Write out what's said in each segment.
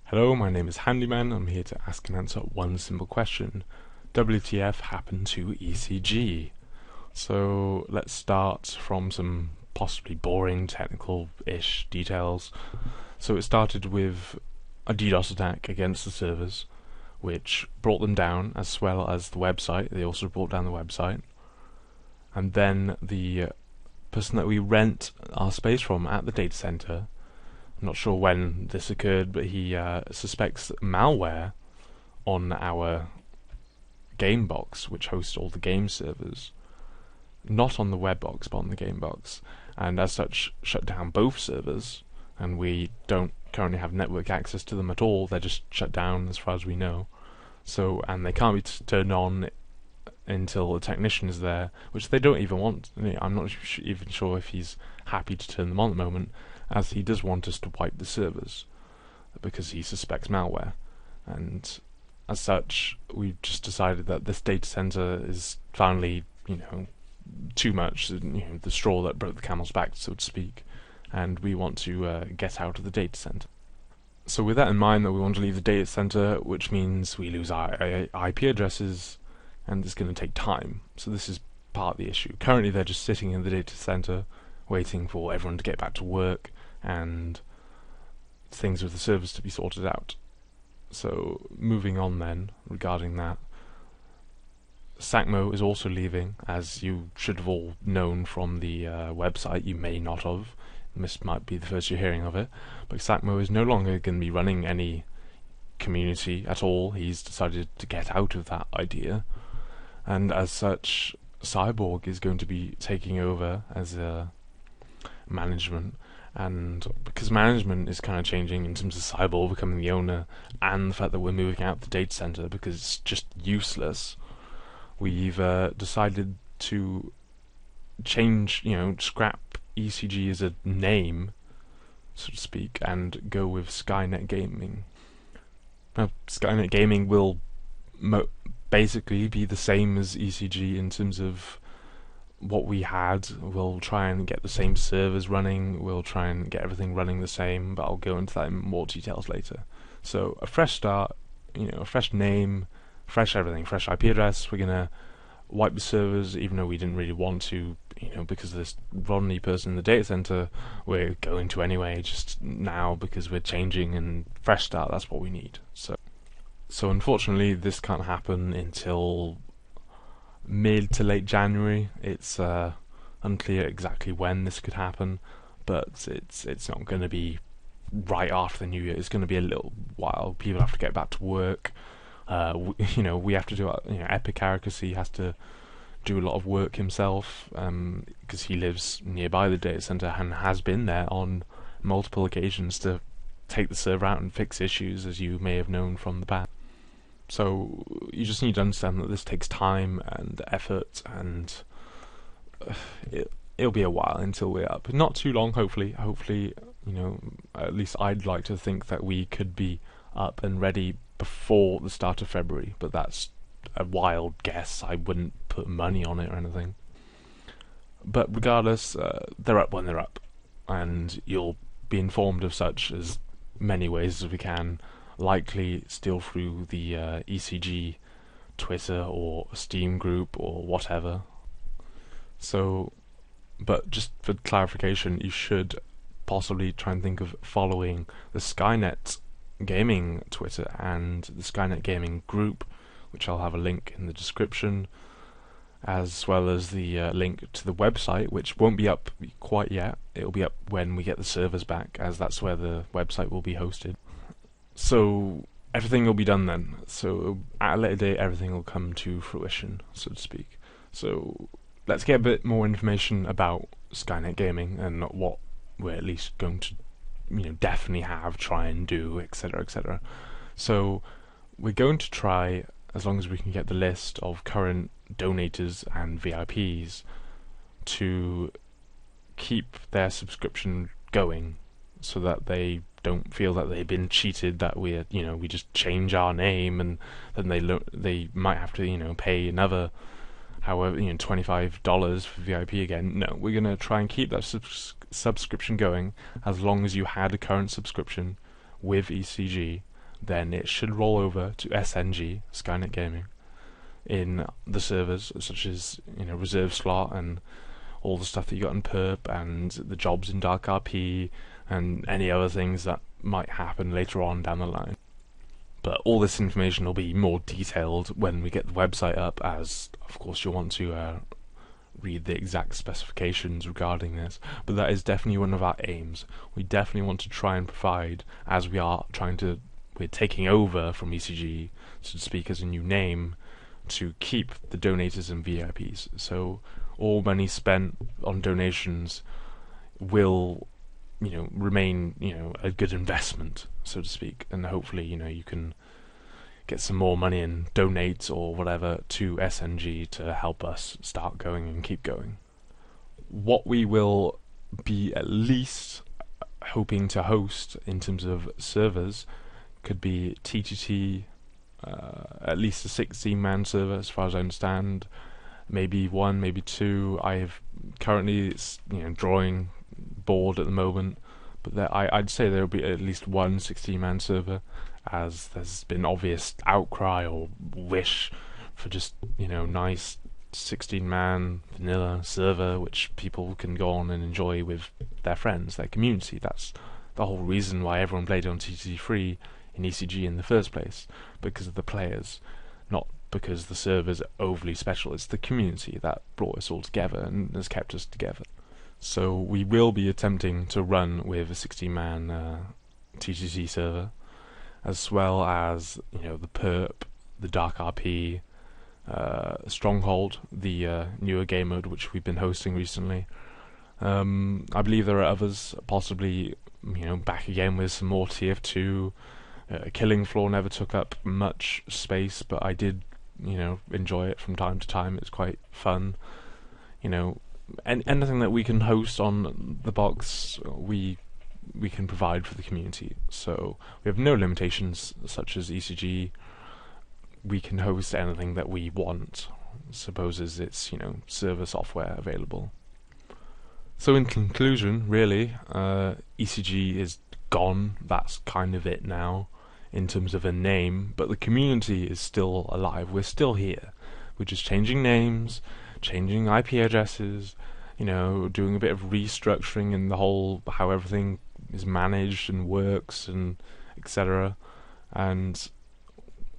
Hello, my name is Handyman. I'm here to ask and answer one simple question. WTF happened to ECG? So let's start from some possibly boring technical-ish details. So it started with a DDoS attack against the servers, which brought them down, as well as the website. They also brought down the website. And then the person that we rent our space from at the data center, I'm not sure when this occurred, but he suspects malware on our game box, which hosts all the game servers, not on the web box, but on the game box, and as such shut down both servers, and we don't currently have network access to them at all. They're just shut down as far as we know. So, and they can't be turned on until a technician is there, which they don't even want. I'm not even sure if he's happy to turn them on at the moment, as he does want us to wipe the servers because he suspects malware. And as such, we've just decided that this data center is finally, too much, the straw that broke the camel's back, so to speak, and we want to get out of the data center. So with that in mind, that we want to leave the data center, which means we lose our IP addresses, and it's going to take time. So this is part of the issue. Currently they're just sitting in the data center waiting for everyone to get back to work and things with the servers to be sorted out. So moving on then, regarding that, Sacmo is also leaving, as you should have all known from the website. You may not have. This might be the first you're hearing of it, but Sacmo is no longer going to be running any community at all. He's decided to get out of that idea, and as such, Cyborg is going to be taking over as management. And because management is kind of changing in terms of Cyborg becoming the owner, and the fact that we're moving out the data center because it's just useless, we've decided to change, scrap ECG as a name, so to speak, and go with Skynet Gaming. Now, Skynet Gaming will basically be the same as ECG in terms of what we had. We'll try and get the same servers running, we'll try and get everything running the same, but I'll go into that in more details later. So a fresh start, a fresh name, fresh everything, fresh IP address. We're gonna wipe the servers, even though we didn't really want to, because of this Rodney person in the data center. We're going to anyway, just now because we're changing, and fresh start, that's what we need. So unfortunately this can't happen until mid to late January. It's unclear exactly when this could happen, but it's not going to be right after the new year. It's going to be a little while. People have to get back to work. We have to do Epic Arcacy has to do a lot of work himself, because he lives nearby the data center and has been there on multiple occasions to take the server out and fix issues, as you may have known from the past. So you just need to understand that this takes time and effort, and it'll be a while until we're up. Not too long, hopefully. At least I'd like to think that we could be up and ready before the start of February, but that's a wild guess. I wouldn't put money on it or anything. But regardless, they're up when they're up, and you'll be informed of such as many ways as we can, likely still through the ECG Twitter or Steam group or whatever. So, but just for clarification, you should possibly try and think of following the Skynet Gaming Twitter and the Skynet Gaming group, which I'll have a link in the description, as well as the link to the website, which won't be up quite yet. It'll be up when we get the servers back, as that's where the website will be hosted. So everything will be done then. So at a later date, everything will come to fruition, so to speak. So let's get a bit more information about Skynet Gaming and what we're at least going to, definitely try and do, etc., etc. So we're going to try, as long as we can get the list of current donators and VIPs, to keep their subscription going, so that they don't feel that they've been cheated, that we just change our name and then they might have to pay another however $25 for VIP again. No, we're gonna try and keep that subscription going as long as you had a current subscription with ECG, then it should roll over to SNG, Skynet Gaming, in the servers, such as reserve slot and all the stuff that you got in perp and the jobs in Dark RP and any other things that might happen later on down the line. But all this information will be more detailed when we get the website up, as of course you'll want to read the exact specifications regarding this. But that is definitely one of our aims. We definitely want to try and provide, as we're taking over from ECG, so to speak, as a new name, to keep the donators and VIPs. So all money spent on donations will remain a good investment, so to speak, and hopefully you can get some more money and donate or whatever to SNG to help us start going and keep going. What we will be at least hoping to host in terms of servers could be TTT, at least a 16-man server as far as I understand, maybe one, maybe two. I've currently drawing board at the moment, but I'd say there will be at least one 16-man server, as there's been obvious outcry or wish for just nice 16-man vanilla server which people can go on and enjoy with their friends, their community. That's the whole reason why everyone played on TTT3 in ECG in the first place, because of the players, not because the server's overly special. It's the community that brought us all together and has kept us together. So we will be attempting to run with a 16-man TTT server, as well as the perp, the Dark RP, Stronghold, the newer game mode which we've been hosting recently. I believe there are others, possibly back again with some more TF2. Killing Floor never took up much space, but I did enjoy it from time to time. It's quite fun. And anything that we can host on the box, we can provide for the community. So we have no limitations such as ECG. We can host anything that we want, supposes it's server software available. So in conclusion, really, ECG is gone. That's kind of it now in terms of a name, but the community is still alive. We're still here. We're just changing names, changing IP addresses, doing a bit of restructuring in the whole how everything is managed and works and etc. And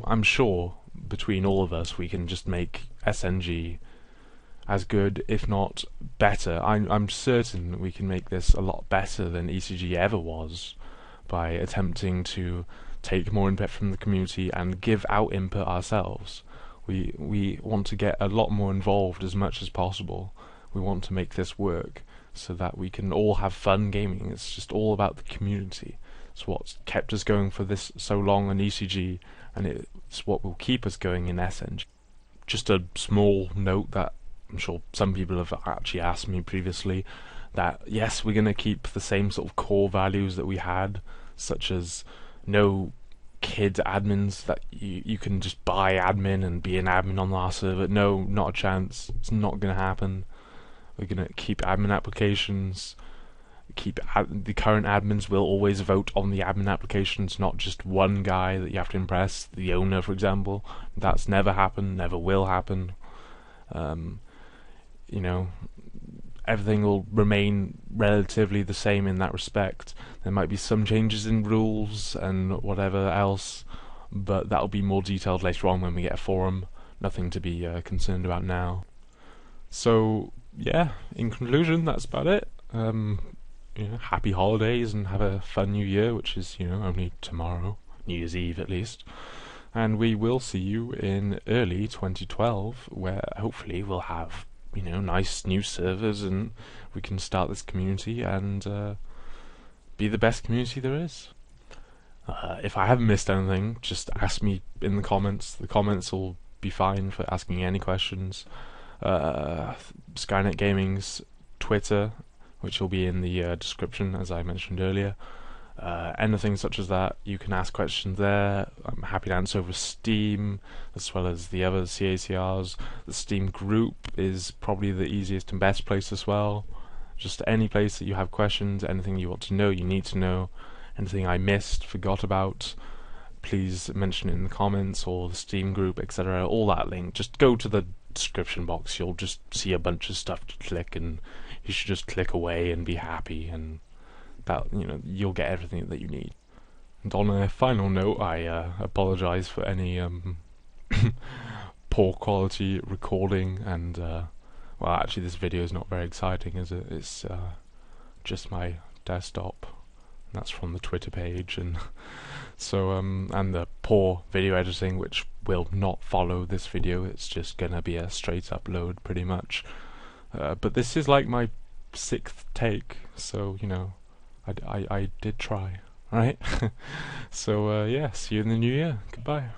I'm sure between all of us we can just make SNG as good, if not better. I'm certain we can make this a lot better than ECG ever was by attempting to take more input from the community and give out input ourselves. We want to get a lot more involved as much as possible. We want to make this work so that we can all have fun gaming. It's just all about the community. It's what's kept us going for this so long in ECG, and it's what will keep us going in SNG. Just a small note that I'm sure some people have actually asked me previously, that yes, we're going to keep the same sort of core values that we had, such as no kid admins, that you can just buy admin and be an admin on our server. No, not a chance. It's not going to happen. We're going to keep admin applications. The current admins will always vote on the admin applications, not just one guy that you have to impress, the owner, for example. That's never happened, never will happen. Everything will remain relatively the same in that respect. There might be some changes in rules and whatever else, but that'll be more detailed later on when we get a forum. Nothing to be concerned about now. So yeah, in conclusion, that's about it. Happy holidays and have a fun new year, which is only tomorrow, New Year's Eve at least. And we will see you in early 2012, where hopefully we'll have nice new servers and we can start this community and be the best community there is. If I haven't missed anything, just ask me in the comments. The comments will be fine for asking any questions. Skynet Gaming's Twitter, which will be in the description, as I mentioned earlier. Anything such as that, you can ask questions there. I'm happy to answer over Steam, as well as the other CACRs. The Steam group is probably the easiest and best place as well. Just any place that you have questions, anything you want to know, you need to know, anything I missed, forgot about, please mention it in the comments or the Steam group, etc. All that link. Just go to the description box. You'll just see a bunch of stuff to click, and you should just click away and be happy, and that, you know, you'll get everything that you need. And on a final note, I apologize for any poor quality recording, and well, actually this video is not very exciting, is it? It's just my desktop. That's from the Twitter page, and so and the poor video editing, which will not follow this video. It's just gonna be a straight upload pretty much, but this is like my 6th take, so you know, I did try, right? So yeah, see you in the new year. Goodbye.